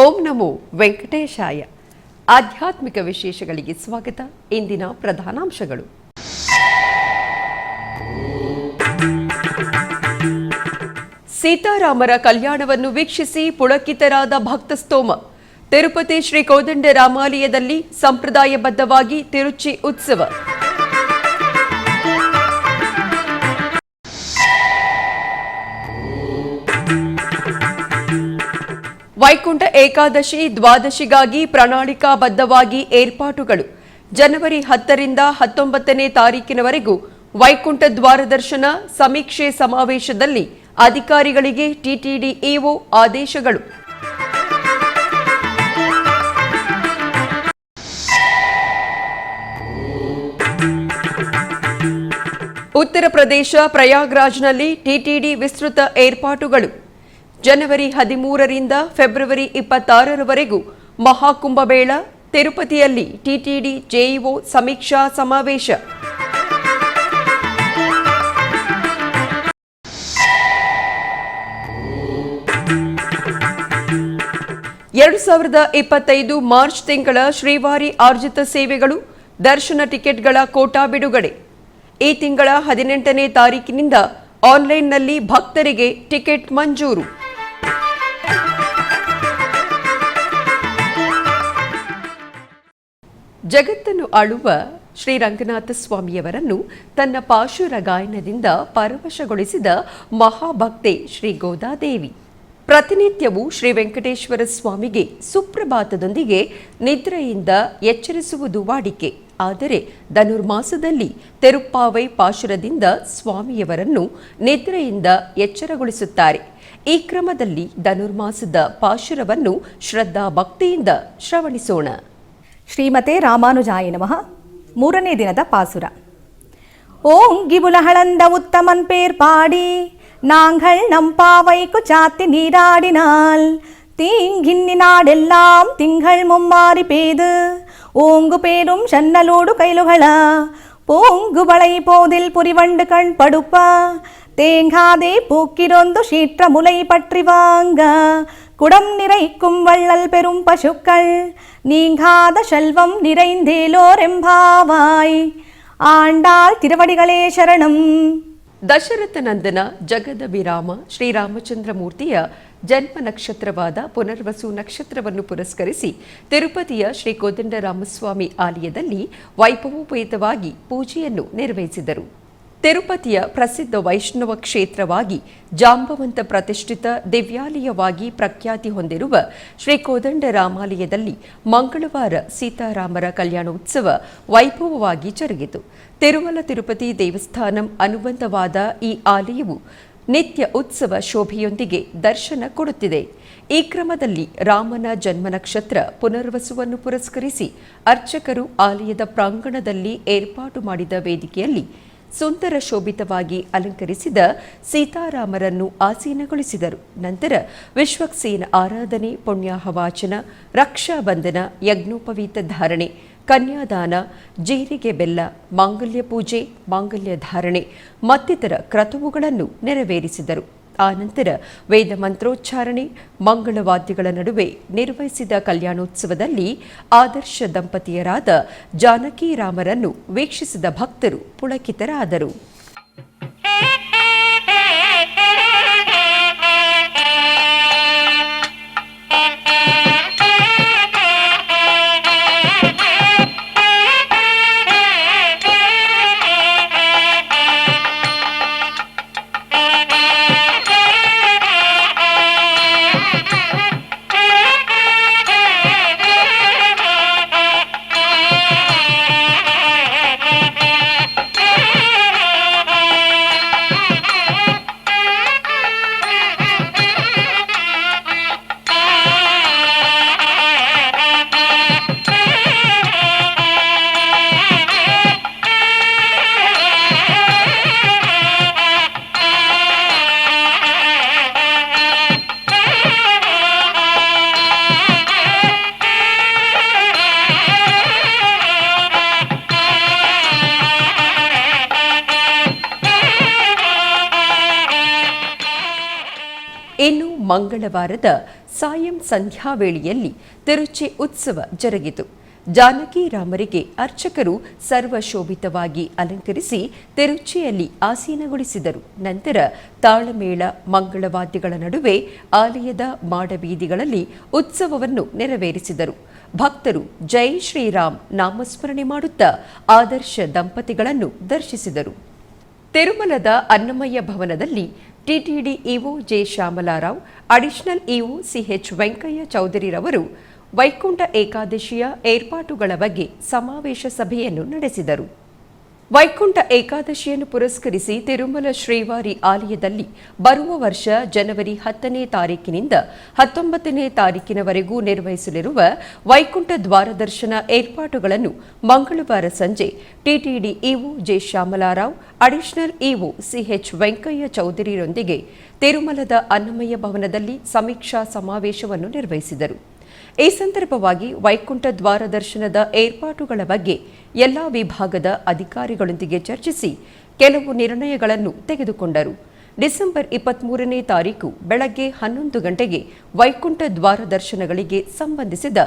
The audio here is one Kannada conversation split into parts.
ಓಂ ನಮೋ ವೆಂಕಟೇಶಾಯ. ಆಧ್ಯಾತ್ಮಿಕ ವಿಶೇಷಗಳಿಗೆ ಸ್ವಾಗತ. ಇಂದಿನ ಪ್ರಧಾನಾಂಶಗಳು. ಸೀತಾರಾಮರ ಕಲ್ಯಾಣವನ್ನು ವೀಕ್ಷಿಸಿ ಪುಳಕಿತರಾದ ಭಕ್ತಸ್ತೋಮ. ತಿರುಪತಿ ಶ್ರೀ ಕೋದಂಡ ರಾಮಾಲಯದಲ್ಲಿ ಸಂಪ್ರದಾಯಬದ್ಧವಾಗಿ ತಿರುಚಿ ಉತ್ಸವ. ವೈಕುಂಠ ಏಕಾದಶಿ ದ್ವಾದಶಿಗಾಗಿ ಪ್ರಣಾಳಿಕಾಬದ್ಧವಾಗಿ ಏರ್ಪಾಟುಗಳು. ಜನವರಿ 10ರಿಂದ 19ನೇ ತಾರೀಕಿನವರೆಗೂ ವೈಕುಂಠ ದ್ವಾರ ದರ್ಶನ ಸಮೀಕ್ಷೆ ಸಮಾವೇಶದಲ್ಲಿ ಅಧಿಕಾರಿಗಳಿಗೆ TTD EO ಆದೇಶಗಳು. Uttar Pradesh ಪ್ರಯಾಗ್ರಾಜ್ನಲ್ಲಿ TTD ವಿಸ್ತೃತ ಏರ್ಪಾಟುಗಳು. ಜನವರಿ 13ರಿಂದ ಫೆಬ್ರವರಿ 26ರವರೆಗೂ ಮಹಾಕುಂಭಮೇಳ. ತಿರುಪತಿಯಲ್ಲಿ ಟಿಟಿಡಿ ಜೆಇಒ ಸಮೀಕ್ಷಾ ಸಮಾವೇಶ. ಮಾರ್ಚ್ ತಿಂಗಳ ಶ್ರೀವಾರಿ ಆರ್ಜಿತ ಸೇವೆಗಳು ದರ್ಶನ ಟಿಕೆಟ್ಗಳ ಕೋಟಾ ಬಿಡುಗಡೆ. ಈ ತಿಂಗಳ 18ನೇ ತಾರೀಕಿನಿಂದ ಆನ್ಲೈನ್ನಲ್ಲಿ ಭಕ್ತರಿಗೆ ಟಿಕೆಟ್ ಮಂಜೂರು. ಜಗತ್ತನ್ನು ಆಳುವ ಶ್ರೀರಂಗನಾಥ ಸ್ವಾಮಿಯವರನ್ನು ತನ್ನ ಪಾಶುರ ಗಾಯನದಿಂದ ಪರವಶಗೊಳಿಸಿದ ಮಹಾಭಕ್ತೆ ಶ್ರೀ ಗೋದಾದೇವಿ. ಪ್ರತಿನಿತ್ಯವೂ ಶ್ರೀ ವೆಂಕಟೇಶ್ವರ ಸ್ವಾಮಿಗೆ ಸುಪ್ರಭಾತದೊಂದಿಗೆ ನಿದ್ರೆಯಿಂದ ಎಚ್ಚರಿಸುವುದು ವಾಡಿಕೆ. ಆದರೆ ಧನುರ್ಮಾಸದಲ್ಲಿ ತೆರುಪ್ಪಾವೈ ಪಾಶುರದಿಂದ ಸ್ವಾಮಿಯವರನ್ನು ನಿದ್ರೆಯಿಂದ ಎಚ್ಚರಗೊಳಿಸುತ್ತಾರೆ. ಈ ಕ್ರಮದಲ್ಲಿ ಧನುರ್ಮಾಸದ ಪಾಶುರವನ್ನು ಶ್ರದ್ಧಾ ಭಕ್ತಿಯಿಂದ ಶ್ರವಣಿಸೋಣ. ಶ್ರೀಮತೆ ರಾಮಾನುಜಾಯ ನಮಃ. 3ನೇ ದಿನದ ಪಾಸುರ. ஓங்கிபுலகளந்த உத்தமன் பேர் பாடி நாங்கள் நம்பாவைக்கு சாத்தி நீராடினால் தீங்கின்னி நாடெல்லாம் திங்கள் மும்மாறி பேது ஓங்கு பேரும் சன்னலோடு கைலுகள போங்கு வளை போதில் புரிவண்டு கண் படுப்ப தேங்காதே பூக்கிரொந்து சீற்ற முலை பற்றி வாங்க குடம் நிறைக்கும் வள்ளல் பெரும் பசுக்கள் நீங்காத செல்வம் நிறைந்தேலோரெம்பாவாய் ஆண்டாள் திருவடிகளே ಶರಣಂ. ದಶರಥ ನಂದನ ಜಗದಭಿರಾಮ ಶ್ರೀರಾಮಚಂದ್ರ ಮೂರ್ತಿಯ ಜನ್ಮ ನಕ್ಷತ್ರವಾದ ಪುನರ್ವಸು ನಕ್ಷತ್ರವನ್ನು ಪುರಸ್ಕರಿಸಿ ತಿರುಪತಿಯ ಶ್ರೀ ಕೋದಂಡರಾಮಸ್ವಾಮಿ ಆಲಯದಲ್ಲಿ ವೈಭವೋಪೇತವಾಗಿ ಪೂಜೆಯನ್ನು ನೆರವೇರಿಸಿದರು. ತಿರುಪತಿಯ ಪ್ರಸಿದ್ಧ ವೈಷ್ಣವ ಕ್ಷೇತ್ರವಾಗಿ ಜಾಂಬವಂತ ಪ್ರತಿಷ್ಠಿತ ದಿವ್ಯಾಲಯವಾಗಿ ಪ್ರಖ್ಯಾತಿ ಹೊಂದಿರುವ ಶ್ರೀ ಕೋದಂಡ ರಾಮಾಲಯದಲ್ಲಿ ಮಂಗಳವಾರ ಸೀತಾರಾಮರ ಕಲ್ಯಾಣೋತ್ಸವ ವೈಭವವಾಗಿ ಜರುಗಿತು. ತಿರುಮಲ ತಿರುಪತಿ ದೇವಸ್ಥಾನಂ ಅನುಬಂಧವಾದ ಈ ಆಲಯವು ನಿತ್ಯ ಉತ್ಸವ ಶೋಭೆಯೊಂದಿಗೆ ದರ್ಶನ ಕೊಡುತ್ತಿದೆ. ಈ ಕ್ರಮದಲ್ಲಿ ರಾಮನ ಜನ್ಮ ನಕ್ಷತ್ರ ಪುನರ್ವಸುವನ್ನು ಪುರಸ್ಕರಿಸಿ ಅರ್ಚಕರು ಆಲಯದ ಪ್ರಾಂಗಣದಲ್ಲಿ ಏರ್ಪಾಟು ಮಾಡಿದ ವೇದಿಕೆಯಲ್ಲಿ ಸುಂದರ ಶೋಭಿತವಾಗಿ ಅಲಂಕರಿಸಿದ ಸೀತಾರಾಮರನ್ನು ಆಸೀನಗೊಳಿಸಿದರು. ನಂತರ ವಿಶ್ವಕ್ಸೇನ ಆರಾಧನೆ, ಪುಣ್ಯಾಹವಾಚನ, ರಕ್ಷಾಬಂಧನ, ಯಜ್ಞೋಪವೀತ ಧಾರಣೆ, ಕನ್ಯಾದಾನ, ಜೀರಿಗೆ ಬೆಲ್ಲ, ಮಾಂಗಲ್ಯ ಪೂಜೆ, ಮಾಂಗಲ್ಯ ಧಾರಣೆ ಮತ್ತಿತರ ಕ್ರತುವುಗಳನ್ನು ನೆರವೇರಿಸಿದರು. ಆನಂತರ ವೇದ ಮಂತ್ರೋಚ್ಚಾರಣೆ, ಮಂಗಳವಾದ್ಯಗಳ ನಡುವೆ ನಿರ್ವಹಿಸಿದ ಕಲ್ಯಾಣೋತ್ಸವದಲ್ಲಿ ಆದರ್ಶ ದಂಪತಿಯರಾದ ಜಾನಕಿರಾಮರನ್ನು ವೀಕ್ಷಿಸಿದ ಭಕ್ತರು ಪುಳಕಿತರಾದರು. ಇನ್ನು ಮಂಗಳವಾರದ ಸಾಯಂ ಸಂಧ್ಯಾ ವೇಳೆಯಲ್ಲಿ ತಿರುಚಿ ಉತ್ಸವ ಜರುಗಿತು. ಜಾನಕಿ ರಾಮರಿಗೆ ಅರ್ಚಕರು ಸರ್ವಶೋಭಿತವಾಗಿ ಅಲಂಕರಿಸಿ ತಿರುಚಿಯಲ್ಲಿ ಆಸೀನಗೊಳಿಸಿದರು. ನಂತರ ತಾಳಮೇಳ ಮಂಗಳವಾದ್ಯಗಳ ನಡುವೆ ಆಲಯದ ಮಾಡಬೀದಿಗಳಲ್ಲಿ ಉತ್ಸವವನ್ನು ನೆರವೇರಿಸಿದರು. ಭಕ್ತರು ಜೈ ಶ್ರೀರಾಮ್ ನಾಮಸ್ಮರಣೆ ಮಾಡುತ್ತಾ ಆದರ್ಶ ದಂಪತಿಗಳನ್ನು ದರ್ಶಿಸಿದರು. ತಿರುಮಲದ ಅನ್ನಮಯ್ಯ ಭವನದಲ್ಲಿ TTD EO J Shyamala Rao, additional EO CH Venkaiah ಚೌಧರಿರವರು ವೈಕುಂಠ ಏಕಾದಶಿಯ ಏರ್ಪಾಟುಗಳ ಬಗ್ಗೆ ಸಮಾವೇಶ ಸಭೆಯನ್ನು ನಡೆಸಿದರು. ವೈಕುಂಠ ಏಕಾದಶಿಯನ್ನು ಪುರಸ್ಕರಿಸಿ ತಿರುಮಲ ಶ್ರೀವಾರಿ ಆಲಯದಲ್ಲಿ ಬರುವ ವರ್ಷ ಜನವರಿ 10ನೇ ತಾರೀಕಿನಿಂದ 19ನೇ ತಾರೀಕಿನವರೆಗೂ ನಿರ್ವಹಿಸಲಿರುವ ವೈಕುಂಠ ದ್ವಾರ ದರ್ಶನ ಏರ್ಪಾಟುಗಳನ್ನು ಮಂಗಳವಾರ ಸಂಜೆ TTD EO J Shyamala Rao, additional EO CH Venkaiah ಚೌಧರಿರೊಂದಿಗೆ ತಿರುಮಲದ ಅನ್ನಮಯ್ಯ ಭವನದಲ್ಲಿ ಸಮೀಕ್ಷಾ ಸಮಾವೇಶವನ್ನು ನಿರ್ವಹಿಸಿದರು. ಈ ಸಂದರ್ಭವಾಗಿ ವೈಕುಂಠ ದ್ವಾರ ದರ್ಶನದ ಏರ್ಪಾಟುಗಳ ಬಗ್ಗೆ ಎಲ್ಲಾ ವಿಭಾಗದ ಅಧಿಕಾರಿಗಳೊಂದಿಗೆ ಚರ್ಚಿಸಿ ಕೆಲವು ನಿರ್ಣಯಗಳನ್ನು ತೆಗೆದುಕೊಂಡರು. ಡಿಸೆಂಬರ್ 23ನೇ ತಾರೀಕು ಬೆಳಗ್ಗೆ 11 ಗಂಟೆಗೆ ವೈಕುಂಠ ದ್ವಾರ ದರ್ಶನಗಳಿಗೆ ಸಂಬಂಧಿಸಿದ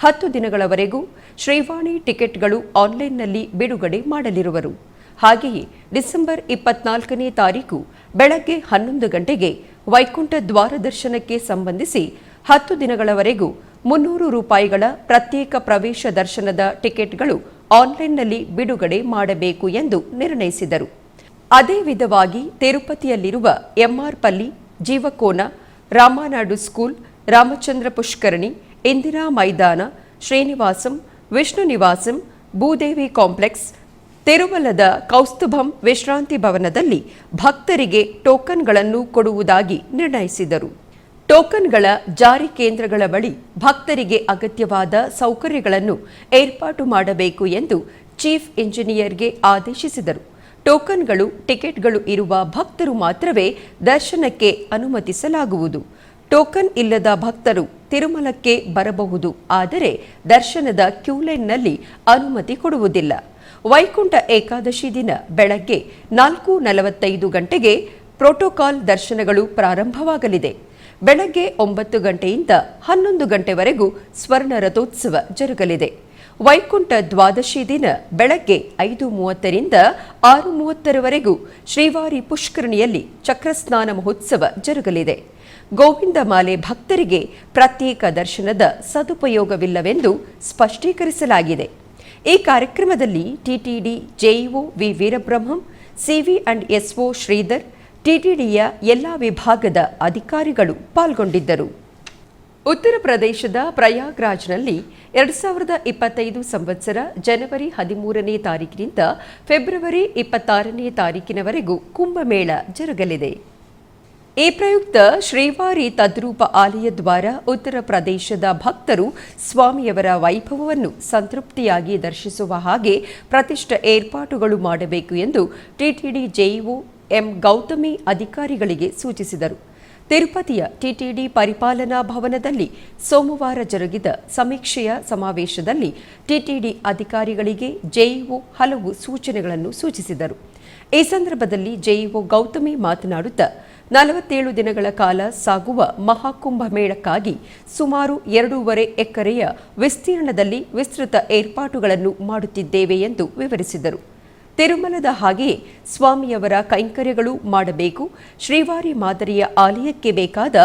10 ದಿನಗಳವರೆಗೂ ಶ್ರೀವಾಣಿ ಟಿಕೆಟ್ಗಳು ಆನ್ಲೈನ್ನಲ್ಲಿ ಬಿಡುಗಡೆ ಮಾಡಲಿರುವರು. ಹಾಗೆಯೇ ಡಿಸೆಂಬರ್ 24ನೇ ತಾರೀಕು ಬೆಳಗ್ಗೆ 11 ಗಂಟೆಗೆ ವೈಕುಂಠ ದ್ವಾರ ದರ್ಶನಕ್ಕೆ ಸಂಬಂಧಿಸಿ 10 ದಿನಗಳವರೆಗೂ ₹300 ಪ್ರತ್ಯೇಕ ಪ್ರವೇಶ ದರ್ಶನದ ಟಿಕೆಟ್ಗಳು ಆನ್ಲೈನ್ನಲ್ಲಿ ಬಿಡುಗಡೆ ಮಾಡಬೇಕು ಎಂದು ನಿರ್ಣಯಿಸಿದರು. ಅದೇ ವಿಧವಾಗಿ ತಿರುಪತಿಯಲ್ಲಿರುವ ಎಂಆರ್ ಪಲ್ಲಿ, ಜೀವಕೋನ, ರಾಮನಾಡು ಸ್ಕೂಲ್, ರಾಮಚಂದ್ರ ಪುಷ್ಕರಣಿ, ಇಂದಿರಾ ಮೈದಾನ, ಶ್ರೀನಿವಾಸಂ, ವಿಷ್ಣು ನಿವಾಸಂ, ಭೂದೇವಿ ಕಾಂಪ್ಲೆಕ್ಸ್, ತಿರುಮಲದ ಕೌಸ್ತುಭಂ ವಿಶ್ರಾಂತಿ ಭವನದಲ್ಲಿ ಭಕ್ತರಿಗೆ ಟೋಕನ್ಗಳನ್ನು ಕೊಡುವುದಾಗಿ ನಿರ್ಣಯಿಸಿದರು. ಟೋಕನ್ಗಳ ಜಾರಿ ಕೇಂದ್ರಗಳ ಬಳಿ ಭಕ್ತರಿಗೆ ಅಗತ್ಯವಾದ ಸೌಕರ್ಯಗಳನ್ನು ಏರ್ಪಾಟು ಮಾಡಬೇಕು ಎಂದು ಚೀಫ್ ಇಂಜಿನಿಯರ್ಗೆ ಆದೇಶಿಸಿದರು. ಟೋಕನ್ಗಳು, ಟಿಕೆಟ್ಗಳು ಇರುವ ಭಕ್ತರು ಮಾತ್ರವೇ ದರ್ಶನಕ್ಕೆ ಅನುಮತಿಸಲಾಗುವುದು. ಟೋಕನ್ ಇಲ್ಲದ ಭಕ್ತರು ತಿರುಮಲಕ್ಕೆ ಬರಬಹುದು, ಆದರೆ ದರ್ಶನದ ಕ್ಯೂಲೈನ್ನಲ್ಲಿ ಅನುಮತಿ ಕೊಡುವುದಿಲ್ಲ. ವೈಕುಂಠ ಏಕಾದಶಿ ದಿನ ಬೆಳಗ್ಗೆ 4:45 ಗಂಟೆಗೆ ಪ್ರೋಟೋಕಾಲ್ ದರ್ಶನಗಳು ಪ್ರಾರಂಭವಾಗಲಿದೆ. ಬೆಳಗ್ಗೆ 9 ಗಂಟೆಯಿಂದ 11 ಗಂಟೆವರೆಗೂ ಸ್ವರ್ಣ ರಥೋತ್ಸವ ಜರುಗಲಿದೆ. ವೈಕುಂಠ ದ್ವಾದಶಿ ದಿನ ಬೆಳಗ್ಗೆ 5:30ರಿಂದ 6:30ರವರೆಗೂ ಶ್ರೀವಾರಿ ಪುಷ್ಕರಣಿಯಲ್ಲಿ ಚಕ್ರಸ್ನಾನ ಮಹೋತ್ಸವ ಜರುಗಲಿದೆ. ಗೋವಿಂದ ಮಾಲೆ ಭಕ್ತರಿಗೆ ಪ್ರತ್ಯೇಕ ದರ್ಶನದ ಸದುಪಯೋಗವಿಲ್ಲವೆಂದು ಸ್ಪಷ್ಟೀಕರಿಸಲಾಗಿದೆ. ಈ ಕಾರ್ಯಕ್ರಮದಲ್ಲಿ TTD JEO V Veerabrahmam, CV and SO Sridhar, ಟಿಟಿಡಿಯ ಎಲ್ಲಾ ವಿಭಾಗದ ಅಧಿಕಾರಿಗಳು ಪಾಲ್ಗೊಂಡಿದ್ದರು. ಉತ್ತರ ಪ್ರದೇಶದ ಪ್ರಯಾಗ್ರಾಜ್ನಲ್ಲಿ 2025 ಸಂವತ್ಸರ ಜನವರಿ 13ನೇ ತಾರೀಕಿನಿಂದ ಫೆಬ್ರವರಿ 26ನೇ ತಾರೀಕಿನವರೆಗೂ ಕುಂಭಮೇಳ ಜರುಗಲಿದೆ. ಈ ಪ್ರಯುಕ್ತ ಶ್ರೀವಾರಿ ತದ್ರೂಪ ಆಲಯ ದ್ವಾರ ಉತ್ತರ ಪ್ರದೇಶದ ಭಕ್ತರು ಸ್ವಾಮಿಯವರ ವೈಭವವನ್ನು ಸಂತೃಪ್ತಿಯಾಗಿ ದರ್ಶಿಸುವ ಹಾಗೆ ಪ್ರತಿಷ್ಠ ಏರ್ಪಾಟುಗಳು ಮಾಡಬೇಕು ಎಂದು ಟಿಟಿಡಿ ಜೆಇಒ ಎಂ ಗೌತಮಿ ಅಧಿಕಾರಿಗಳಿಗೆ ಸೂಚಿಸಿದರು. ತಿರುಪತಿಯ ಟಿಟಿಡಿ ಪರಿಪಾಲನಾ ಭವನದಲ್ಲಿ ಸೋಮವಾರ ಜರುಗಿದ ಸಮೀಕ್ಷೆಯ ಸಮಾವೇಶದಲ್ಲಿ ಟಿಟಿಡಿ ಅಧಿಕಾರಿಗಳಿಗೆ ಜೆಇಒ ಹಲವು ಸೂಚನೆಗಳನ್ನು ಸೂಚಿಸಿದರು. ಈ ಸಂದರ್ಭದಲ್ಲಿ ಜೆಇಒ ಗೌತಮಿ ಮಾತನಾಡುತ್ತಾ 47 ದಿನಗಳ ಕಾಲ ಸಾಗುವ ಮಹಾಕುಂಭ ಮೇಳಕ್ಕಾಗಿ ಸುಮಾರು 2.5 ಎಕರೆಯ ವಿಸ್ತೀರ್ಣದಲ್ಲಿ ವಿಸ್ತೃತ ಏರ್ಪಾಟುಗಳನ್ನು ಮಾಡುತ್ತಿದ್ದೇವೆ ಎಂದು ವಿವರಿಸಿದರು. ತಿರುಮಲದ ಹಾಗೆಯೇ ಸ್ವಾಮಿಯವರ ಕೈಂಕರ್ಯಗಳು ಮಾಡಬೇಕು, ಶ್ರೀವಾರಿ ಮಾದರಿಯ ಆಲಯಕ್ಕೆ ಬೇಕಾದ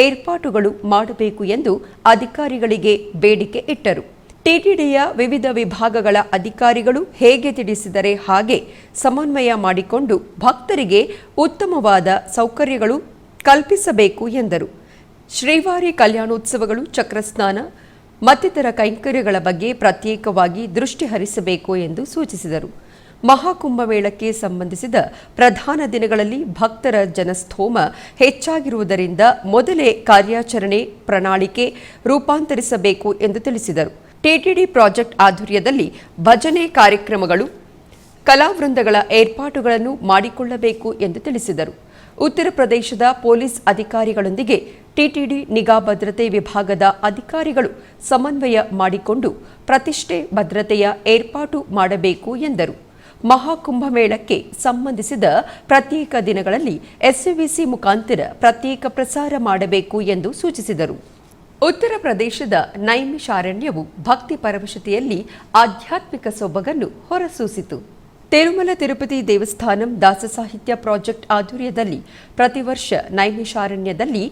ಏರ್ಪಾಟುಗಳು ಮಾಡಬೇಕು ಎಂದು ಅಧಿಕಾರಿಗಳಿಗೆ ಬೇಡಿಕೆ ಇಟ್ಟರು. ಟಿಟಿಡಿಯ ವಿವಿಧ ವಿಭಾಗಗಳ ಅಧಿಕಾರಿಗಳು ಹೇಗೆ ತಿಳಿಸಿದರೆ ಹಾಗೆ ಸಮನ್ವಯ ಮಾಡಿಕೊಂಡು ಭಕ್ತರಿಗೆ ಉತ್ತಮವಾದ ಸೌಕರ್ಯಗಳು ಕಲ್ಪಿಸಬೇಕು ಎಂದರು. ಶ್ರೀವಾರಿ ಕಲ್ಯಾಣೋತ್ಸವಗಳು, ಚಕ್ರಸ್ನಾನ ಮತ್ತಿತರ ಕೈಂಕರ್ಯಗಳ ಬಗ್ಗೆ ಪ್ರತ್ಯೇಕವಾಗಿ ದೃಷ್ಟಿ ಹರಿಸಬೇಕು ಎಂದು ಸೂಚಿಸಿದರು. ಮಹಾಕುಂಭಮೇಳಕ್ಕೆ ಸಂಬಂಧಿಸಿದ ಪ್ರಧಾನ ದಿನಗಳಲ್ಲಿ ಭಕ್ತರ ಜನಸ್ತೋಮ ಹೆಚ್ಚಾಗಿರುವುದರಿಂದ ಮೊದಲೇ ಕಾರ್ಯಾಚರಣೆ ಪ್ರಣಾಳಿಕೆ ರೂಪಾಂತರಿಸಬೇಕು ಎಂದು ತಿಳಿಸಿದರು. ಟಿಟಿಡಿ ಪ್ರಾಜೆಕ್ಟ್ ಆಧ್ವರ್ಯದಲ್ಲಿ ಭಜನೆ ಕಾರ್ಯಕ್ರಮಗಳು, ಕಲಾವೃಂದಗಳ ಏರ್ಪಾಟುಗಳನ್ನು ಮಾಡಿಕೊಳ್ಳಬೇಕು ಎಂದು ತಿಳಿಸಿದರು. ಉತ್ತರ ಪ್ರದೇಶದ ಪೊಲೀಸ್ ಅಧಿಕಾರಿಗಳೊಂದಿಗೆ ಟಿಟಿಡಿ ನಿಗಾ ಭದ್ರತೆ ವಿಭಾಗದ ಅಧಿಕಾರಿಗಳು ಸಮನ್ವಯ ಮಾಡಿಕೊಂಡು ಪ್ರತಿಷ್ಠೆ ಭದ್ರತೆಯ ಏರ್ಪಾಟು ಮಾಡಬೇಕು ಎಂದರು. ಮಹಾಕುಂಭಮೇಳಕ್ಕೆ ಸಂಬಂಧಿಸಿದ ಪ್ರತ್ಯೇಕ ದಿನಗಳಲ್ಲಿ ಎಸ್ವಿಸಿ ಮುಖಾಂತರ ಪ್ರತ್ಯೇಕ ಪ್ರಸಾರ ಮಾಡಬೇಕು ಎಂದು ಸೂಚಿಸಿದರು. ಉತ್ತರ ಪ್ರದೇಶದ ನೈಮಿಷಾರಣ್ಯವು ಭಕ್ತಿ ಪರವಶತೆಯಲ್ಲಿ ಆಧ್ಯಾತ್ಮಿಕ ಸೊಬಗನ್ನು ಹೊರಸೂಸಿತು. ತಿರುಮಲ ತಿರುಪತಿ ದೇವಸ್ಥಾನಂ ದಾಸ ಸಾಹಿತ್ಯ ಪ್ರಾಜೆಕ್ಟ್ ಆಧ್ವರ್ಯದಲ್ಲಿ ಪ್ರತಿ ವರ್ಷ ನೈಮಿಷಾರಣ್ಯದಲ್ಲಿ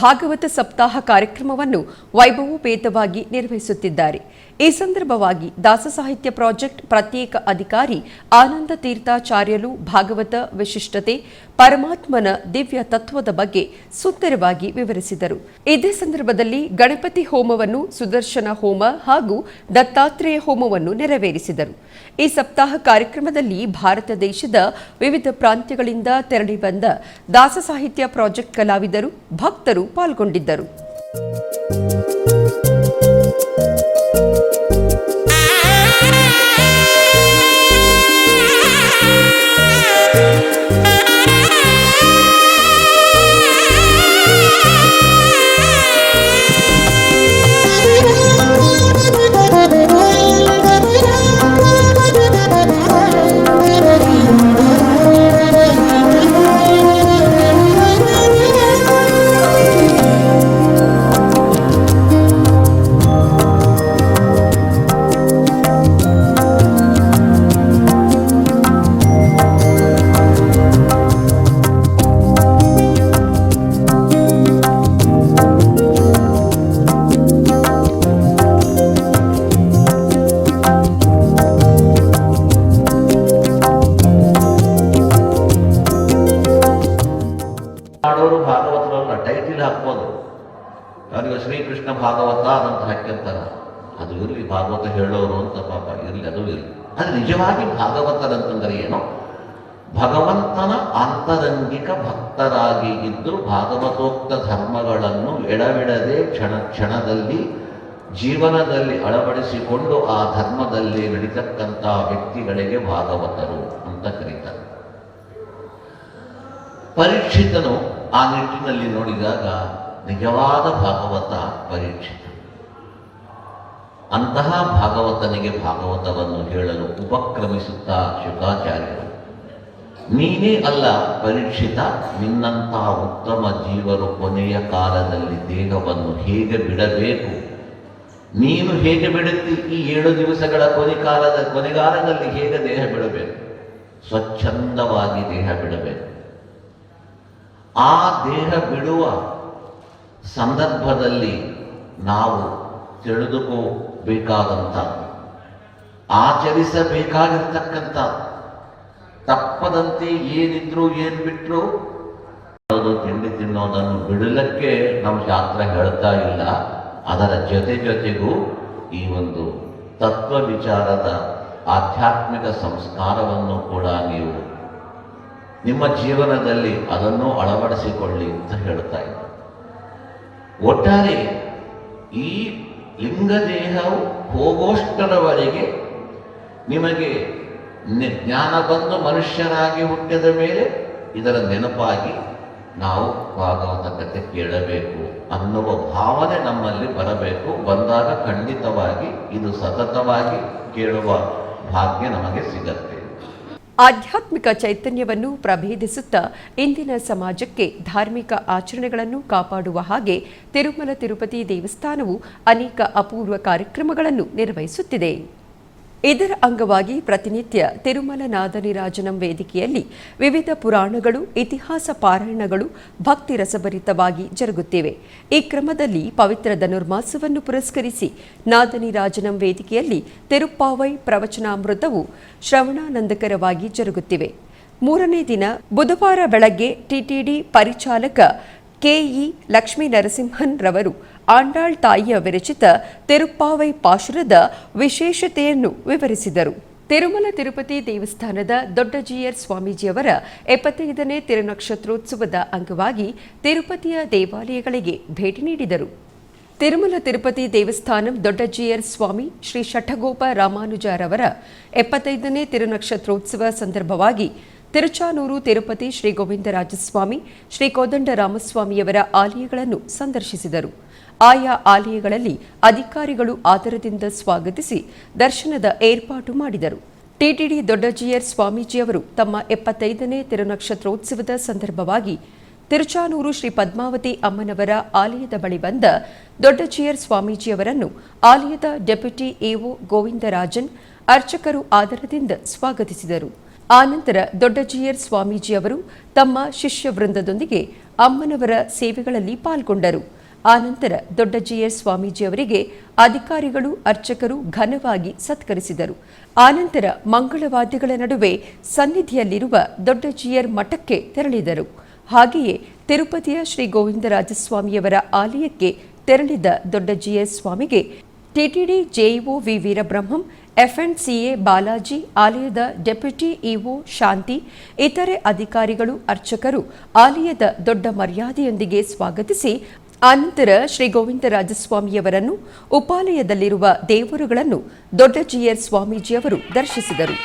ಭಾಗವತ ಸಪ್ತಾಹ ಕಾರ್ಯಕ್ರಮವನ್ನು ವೈಭವೋಪೇತವಾಗಿ ನಿರ್ವಹಿಸುತ್ತಿದ್ದಾರೆ. ಈ ಸಂದರ್ಭವಾಗಿ ದಾಸ ಸಾಹಿತ್ಯ ಪ್ರಾಜೆಕ್ಟ್ ಪ್ರತ್ಯೇಕ ಅಧಿಕಾರಿ ಆನಂದ ತೀರ್ಥಾಚಾರ್ಯರು ಭಾಗವತ ವಿಶಿಷ್ಟತೆ, ಪರಮಾತ್ಮನ ದಿವ್ಯ ತತ್ವದ ಬಗ್ಗೆ ಸುಂದರವಾಗಿ ವಿವರಿಸಿದರು. ಇದೇ ಸಂದರ್ಭದಲ್ಲಿ ಗಣಪತಿ ಹೋಮವನ್ನು, ಸುದರ್ಶನ ಹೋಮ ಹಾಗೂ ದತ್ತಾತ್ರೇಯ ಹೋಮವನ್ನು ನೆರವೇರಿಸಿದರು. ಈ ಸಪ್ತಾಹ ಕಾರ್ಯಕ್ರಮದಲ್ಲಿ ಭಾರತ ದೇಶದ ವಿವಿಧ ಪ್ರಾಂತ್ಯಗಳಿಂದ ತೆರಳಿ ಬಂದ ದಾಸ ಸಾಹಿತ್ಯ ಪ್ರಾಜೆಕ್ಟ್ ಕಲಾವಿದರು, ಭಕ್ತರು ಪಾಲ್ಗೊಂಡಿದ್ದರು. ಅವನಿಗೆ ಶ್ರೀಕೃಷ್ಣ ಭಾಗವತ ಅಂತ ಹಾಕಿರ್ತಾರ. ಅದು ಇರಲಿ, ಭಾಗವತ ಹೇಳೋರು ಅಂತ ಪಾಪ ಇರಲಿ, ಅದು ಇರಲಿ. ಅದು ನಿಜವಾಗಿ ಭಾಗವತರಂತಂದರೆ ಏನು? ಭಗವಂತನ ಆಂತರಂಗಿಕ ಭಕ್ತರಾಗಿ ಇದ್ದು ಭಾಗವತೋಕ್ತ ಧರ್ಮಗಳನ್ನು ಎಡಬಿಡದೆ ಕ್ಷಣ ಕ್ಷಣದಲ್ಲಿ ಜೀವನದಲ್ಲಿ ಅಳವಡಿಸಿಕೊಂಡು ಆ ಧರ್ಮದಲ್ಲಿ ನಡೀತಕ್ಕಂಥ ವ್ಯಕ್ತಿಗಳಿಗೆ ಭಾಗವತರು ಅಂತ ಕರೀತಾರೆ. ಪರೀಕ್ಷಿತನು ಆ ನಿಟ್ಟಿನಲ್ಲಿ ನೋಡಿದಾಗ ನಿಜವಾದ ಭಾಗವತ ಪರೀಕ್ಷಿತ. ಅಂತಹ ಭಾಗವತನಿಗೆ ಭಾಗವತವನ್ನು ಹೇಳಲು ಉಪಕ್ರಮಿಸುತ್ತಾ ಶುಕಾಚಾರ್ಯರು, ನೀನೇ ಅಲ್ಲ ಪರೀಕ್ಷಿತ, ನಿನ್ನಂತಹ ಉತ್ತಮ ಜೀವರು ಕೊನೆಯ ಕಾಲದಲ್ಲಿ ದೇಹವನ್ನು ಹೇಗೆ ಬಿಡಬೇಕು, ನೀನು ಹೇಗೆ ಬಿಡುತ್ತಿ, ಈ 7 ದಿವಸಗಳ ಕೊನೆಗಾಲದಲ್ಲಿ ಹೇಗೆ ದೇಹ ಬಿಡಬೇಕು, ಸ್ವಚ್ಛಂದವಾಗಿ ದೇಹ ಬಿಡಬೇಕು. ಆ ದೇಹ ಬಿಡುವ ಸಂದರ್ಭದಲ್ಲಿ ನಾವು ತಿಳಿದುಕೋಬೇಕಾದಂಥ, ಆಚರಿಸಬೇಕಾಗಿರ್ತಕ್ಕಂಥ, ತಪ್ಪದಂತೆ ಏನಿದ್ರು ಏನು ಬಿಟ್ಟರು ತಿಂಡಿ ತಿನ್ನೋದನ್ನು ಬಿಡಲಕ್ಕೆ ನಮ್ಮ ಶಾಸ್ತ್ರ ಹೇಳ್ತಾ ಇಲ್ಲ. ಅದರ ಜೊತೆಗೂ ಈ ಒಂದು ತತ್ವ ವಿಚಾರದ ಆಧ್ಯಾತ್ಮಿಕ ಸಂಸ್ಕಾರವನ್ನು ಕೂಡ ನೀವು ನಿಮ್ಮ ಜೀವನದಲ್ಲಿ ಅದನ್ನು ಅಳವಡಿಸಿಕೊಳ್ಳಿ ಅಂತ ಹೇಳ್ತಾ ಇದ್ದಾರೆ. ಒಟ್ಟಾರೆ ಈ ಲಿಂಗದೇಹವು ಹೋಗೋಷ್ಟರವರೆಗೆ ನಿಮಗೆ ಜ್ಞಾನ ಬಂದು ಮನುಷ್ಯರಾಗಿ ಹುಟ್ಟಿದ ಮೇಲೆ ಇದರ ನೆನಪಾಗಿ ನಾವು ಭಾಗವತ ಕಥೆ ಕೇಳಬೇಕು ಅನ್ನುವ ಭಾವನೆ ನಮ್ಮಲ್ಲಿ ಬರಬೇಕು. ಬಂದಾಗ ಖಂಡಿತವಾಗಿ ಇದು ಸತತವಾಗಿ ಕೇಳುವ ಭಾಗ್ಯ ನಮಗೆ ಸಿಗತ್ತೆ. ಆಧ್ಯಾತ್ಮಿಕ ಚೈತನ್ಯವನ್ನು ಪ್ರಭೇದಿಸುತ್ತಾ ಇಂದಿನ ಸಮಾಜಕ್ಕೆ ಧಾರ್ಮಿಕ ಆಚರಣೆಗಳನ್ನು ಕಾಪಾಡುವ ಹಾಗೆ ತಿರುಮಲ ತಿರುಪತಿ ದೇವಸ್ಥಾನವು ಅನೇಕ ಅಪೂರ್ವ ಕಾರ್ಯಕ್ರಮಗಳನ್ನು ನಿರ್ವಹಿಸುತ್ತಿದೆ. ಇದರ ಅಂಗವಾಗಿ ಪ್ರತಿನಿತ್ಯ ತಿರುಮಲ ನಾದನಿರಾಜನಂ ವೇದಿಕೆಯಲ್ಲಿ ವಿವಿಧ ಪುರಾಣಗಳು, ಇತಿಹಾಸ ಪಾರಾಯಣಗಳು ಭಕ್ತಿ ರಸಭರಿತವಾಗಿ ಜರುಗುತ್ತಿವೆ. ಈ ಕ್ರಮದಲ್ಲಿ ಪವಿತ್ರ ಧನುರ್ಮಾಸವನ್ನು ಪುರಸ್ಕರಿಸಿ ನಾದನಿರಾಜನಂ ವೇದಿಕೆಯಲ್ಲಿ ತಿರುಪ್ಪಾವೈ ಪ್ರವಚನಾಮೃತವು ಶ್ರವಣಾನಂದಕರವಾಗಿ ಜರುಗುತ್ತಿವೆ. 3ನೇ ದಿನ ಬುಧವಾರ ಬೆಳಗ್ಗೆ ಟಿಟಿಡಿ ಪರಿಚಾಲಕ ಕೆಇ ಲಕ್ಷ್ಮೀ ನರಸಿಂಹನ್ ರವರು ಆಂಡಾಳ್ ತಾಯಿಯ ವಿರಚಿತ ತಿರುಪ್ಪಾವೈ ಪಾಶುರದ ವಿಶೇಷತೆಯನ್ನು ವಿವರಿಸಿದರು. ತಿರುಮಲ ತಿರುಪತಿ ದೇವಸ್ಥಾನದ ದೊಡ್ಡ ಜಿಯರ್ ಸ್ವಾಮೀಜಿಯವರ 75ನೇ ತಿರುನಕ್ಷತ್ರೋತ್ಸವದ ಅಂಗವಾಗಿ ತಿರುಪತಿಯ ದೇವಾಲಯಗಳಿಗೆ ಭೇಟಿ ನೀಡಿದರು. ತಿರುಮಲ ತಿರುಪತಿ ದೇವಸ್ಥಾನಂ ದೊಡ್ಡ ಜಿಯರ್ ಸ್ವಾಮಿ ಶ್ರೀ ಶಠಗೋಪ ರಾಮಾನುಜರವರ 75ನೇ ತಿರುನಕ್ಷತ್ರೋತ್ಸವ ಸಂದರ್ಭವಾಗಿ ತಿರುಚಾನೂರು ತಿರುಪತಿ ಶ್ರೀ ಗೋವಿಂದರಾಜಸ್ವಾಮಿ, ಶ್ರೀ ಕೋದಂಡ ರಾಮಸ್ವಾಮಿಯವರ ಆಲಯಗಳನ್ನು ಸಂದರ್ಶಿಸಿದರು. ಆಯಾ ಆಲಯಗಳಲ್ಲಿ ಅಧಿಕಾರಿಗಳು ಆದರದಿಂದ ಸ್ವಾಗತಿಸಿ ದರ್ಶನದ ಏರ್ಪಾಟು ಮಾಡಿದರು. ಟಿಟಿಡಿ ದೊಡ್ಡ ಜಿಯರ್ ಸ್ವಾಮೀಜಿಯವರು ತಮ್ಮ 75ನೇ ತಿರುನಕ್ಷತ್ರೋತ್ಸವದ ಸಂದರ್ಭವಾಗಿ ತಿರುಚಾನೂರು ಶ್ರೀ ಪದ್ಮಾವತಿ ಅಮ್ಮನವರ ಆಲಯದ ಬಳಿ ಬಂದ ದೊಡ್ಡಜಿಯರ್ ಸ್ವಾಮೀಜಿಯವರನ್ನು ಆಲಯದ ಡೆಪ್ಯೂಟಿ ಎಒ ಗೋವಿಂದರಾಜನ್ ಅರ್ಚಕರು ಆದರದಿಂದ ಸ್ವಾಗತಿಸಿದರು. ಆನಂತರ ದೊಡ್ಡಜಿಯರ್ ಸ್ವಾಮೀಜಿಯವರು ತಮ್ಮ ಶಿಷ್ಯ ವೃಂದದೊಂದಿಗೆ ಅಮ್ಮನವರ ಸೇವೆಗಳಲ್ಲಿ ಪಾಲ್ಗೊಂಡರು. ಆನಂತರ ದೊಡ್ಡಜಿಯರ್ ಸ್ವಾಮೀಜಿಯವರಿಗೆ ಅಧಿಕಾರಿಗಳು ಅರ್ಚಕರು ಘನವಾಗಿ ಸತ್ಕರಿಸಿದರು. ಆನಂತರ ಮಂಗಳವಾದ್ಯಗಳ ನಡುವೆ ಸನ್ನಿಧಿಯಲ್ಲಿರುವ ದೊಡ್ಡಜಿಯರ್ ಮಠಕ್ಕೆ ತೆರಳಿದರು. ಹಾಗೆಯೇ ತಿರುಪತಿಯ ಶ್ರೀ ಗೋವಿಂದರಾಜಸ್ವಾಮಿಯವರ ಆಲಯಕ್ಕೆ ತೆರಳಿದ ದೊಡ್ಡಜಿಯರ್ ಸ್ವಾಮಿಗೆ ಟಿಟಿಡಿ ಜೆಇಒ ವಿ ವೀರಬ್ರಹ್ಮಂ, ಎಫ್ಎಂಡ್ಸಿಎ ಬಾಲಾಜಿ, ಆಲಯದ ಡೆಪ್ಯೂಟಿ ಇಒ ಶಾಂತಿ, ಇತರೆ ಅಧಿಕಾರಿಗಳು ಅರ್ಚಕರು ಆಲಯದ ದೊಡ್ಡ ಮರ್ಯಾದೆಯೊಂದಿಗೆ ಸ್ವಾಗತಿಸಿ ಆನಂತರ ಶ್ರೀ ಗೋವಿಂದರಾಜಸ್ವಾಮಿಯವರನ್ನು ಉಪಾಲಯದಲ್ಲಿರುವ ದೇವರುಗಳನ್ನು ದೊಡ್ಡಜಿಯರ್ ಸ್ವಾಮೀಜಿಯವರು ದರ್ಶಿಸಿದರು.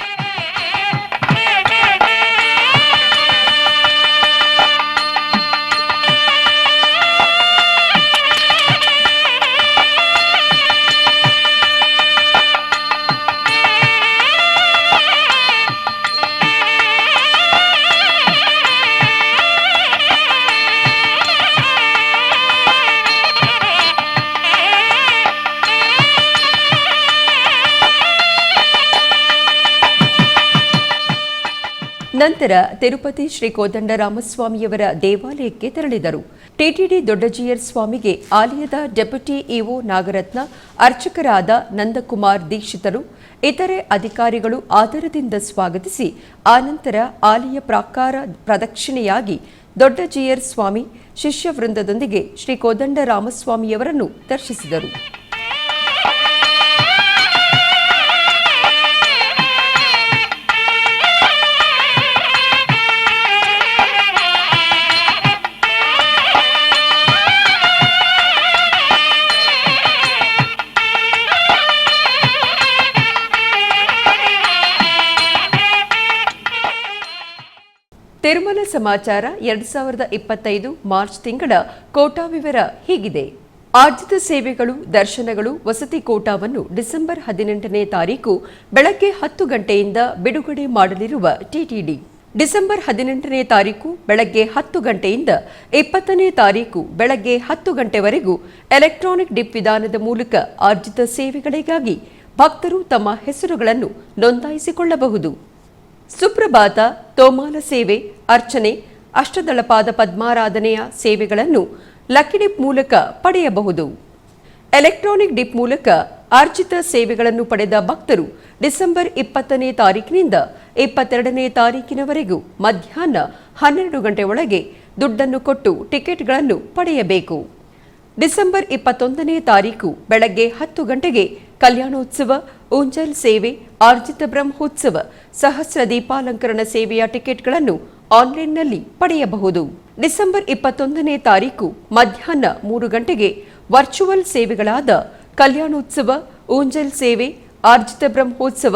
ನಂತರ ತಿರುಪತಿ ಶ್ರೀ ಕೋದಂಡರಾಮಸ್ವಾಮಿಯವರ ದೇವಾಲಯಕ್ಕೆ ತೆರಳಿದರು. ಟಿಟಿಡಿ ದೊಡ್ಡಜಿಯರ್ ಸ್ವಾಮಿಗೆ ಆಲಯದ ಡೆಪ್ಯೂಟಿ ಇಒ ನಾಗರತ್ನ, ಅರ್ಚಕರಾದ ನಂದಕುಮಾರ್ ದೀಕ್ಷಿತರು, ಇತರೆ ಅಧಿಕಾರಿಗಳು ಆದರದಿಂದ ಸ್ವಾಗತಿಸಿ ಆನಂತರ ಆಲಯ ಪ್ರಾಕಾರ ಪ್ರದಕ್ಷಿಣೆಯಾಗಿ ದೊಡ್ಡಜಿಯರ್ ಸ್ವಾಮಿ ಶಿಷ್ಯ ವೃಂದದೊಂದಿಗೆ ಶ್ರೀ ಕೋದಂಡರಾಮಸ್ವಾಮಿಯವರನ್ನು ದರ್ಶಿಸಿದರು. ತಿರುಮಲ ಸಮಾಚಾರ 2025 ಮಾರ್ಚ್ ತಿಂಗಳ ಕೋಟಾ ವಿವರ ಹೀಗಿದೆ. ಆರ್ಜಿತ ಸೇವೆಗಳು, ದರ್ಶನಗಳು, ವಸತಿ ಕೋಟಾವನ್ನು ಡಿಸೆಂಬರ್ 18ನೇ ತಾರೀಕು ಬೆಳಗ್ಗೆ 10 ಗಂಟೆಯಿಂದ ಬಿಡುಗಡೆ ಮಾಡಲಿರುವ ಟಿಟಿಡಿ. ಡಿಸೆಂಬರ್ 18ನೇ ತಾರೀಕು ಬೆಳಗ್ಗೆ 10 ಗಂಟೆಯಿಂದ 20ನೇ ತಾರೀಕು ಬೆಳಗ್ಗೆ 10 ಗಂಟೆವರೆಗೂ ಎಲೆಕ್ಟ್ರಾನಿಕ್ ಡಿಪ್ ವಿಧಾನದ ಮೂಲಕ ಆರ್ಜಿತ ಸೇವೆಗಳಿಗಾಗಿ ಭಕ್ತರು ತಮ್ಮ ಹೆಸರುಗಳನ್ನು ನೋಂದಾಯಿಸಿಕೊಳ್ಳಬಹುದು. ಸುಪ್ರಭಾತ, ತೋಮಾಲ ಸೇವೆ, ಅರ್ಚನೆ, ಅಷ್ಟದಳಪಾದ ಪದ್ಮಾರಾಧನೆಯ ಸೇವೆಗಳನ್ನು ಲಕ್ಕಿ ಡಿಪ್ ಮೂಲಕ ಪಡೆಯಬಹುದು. ಎಲೆಕ್ಟ್ರಾನಿಕ್ ಡಿಪ್ ಮೂಲಕ ಆರ್ಜಿತ ಸೇವೆಗಳನ್ನು ಪಡೆದ ಭಕ್ತರು ಡಿಸೆಂಬರ್ 20ನೇ ತಾರೀಕಿನಿಂದ 22ನೇ ತಾರೀಕಿನವರೆಗೂ ಮಧ್ಯಾಹ್ನ 12 ಗಂಟೆ ಒಳಗೆ ದುಡ್ಡನ್ನು ಕೊಟ್ಟು ಟಿಕೆಟ್ಗಳನ್ನು ಪಡೆಯಬೇಕು. ಡಿಸೆಂಬರ್ 21ನೇ ತಾರೀಕು ಬೆಳಗ್ಗೆ 10 ಗಂಟೆಗೆ ಕಲ್ಯಾಣೋತ್ಸವ, ಊಂಜಲ್ ಸೇವೆ, ಆರ್ಜಿತ ಬ್ರಹ್ಮೋತ್ಸವ, ಸಹಸ್ರ ದೀಪಾಲಂಕರಣ ಸೇವೆಯ ಟಿಕೆಟ್ಗಳನ್ನು ಆನ್ಲೈನ್ನಲ್ಲಿ ಪಡೆಯಬಹುದು. ಡಿಸೆಂಬರ್ 21ನೇ ತಾರೀಕು ಮಧ್ಯಾಹ್ನ 3 ಗಂಟೆಗೆ ವರ್ಚುವಲ್ ಸೇವೆಗಳಾದ ಕಲ್ಯಾಣೋತ್ಸವ, ಊಂಜಲ್ ಸೇವೆ, ಆರ್ಜಿತ ಬ್ರಹ್ಮೋತ್ಸವ,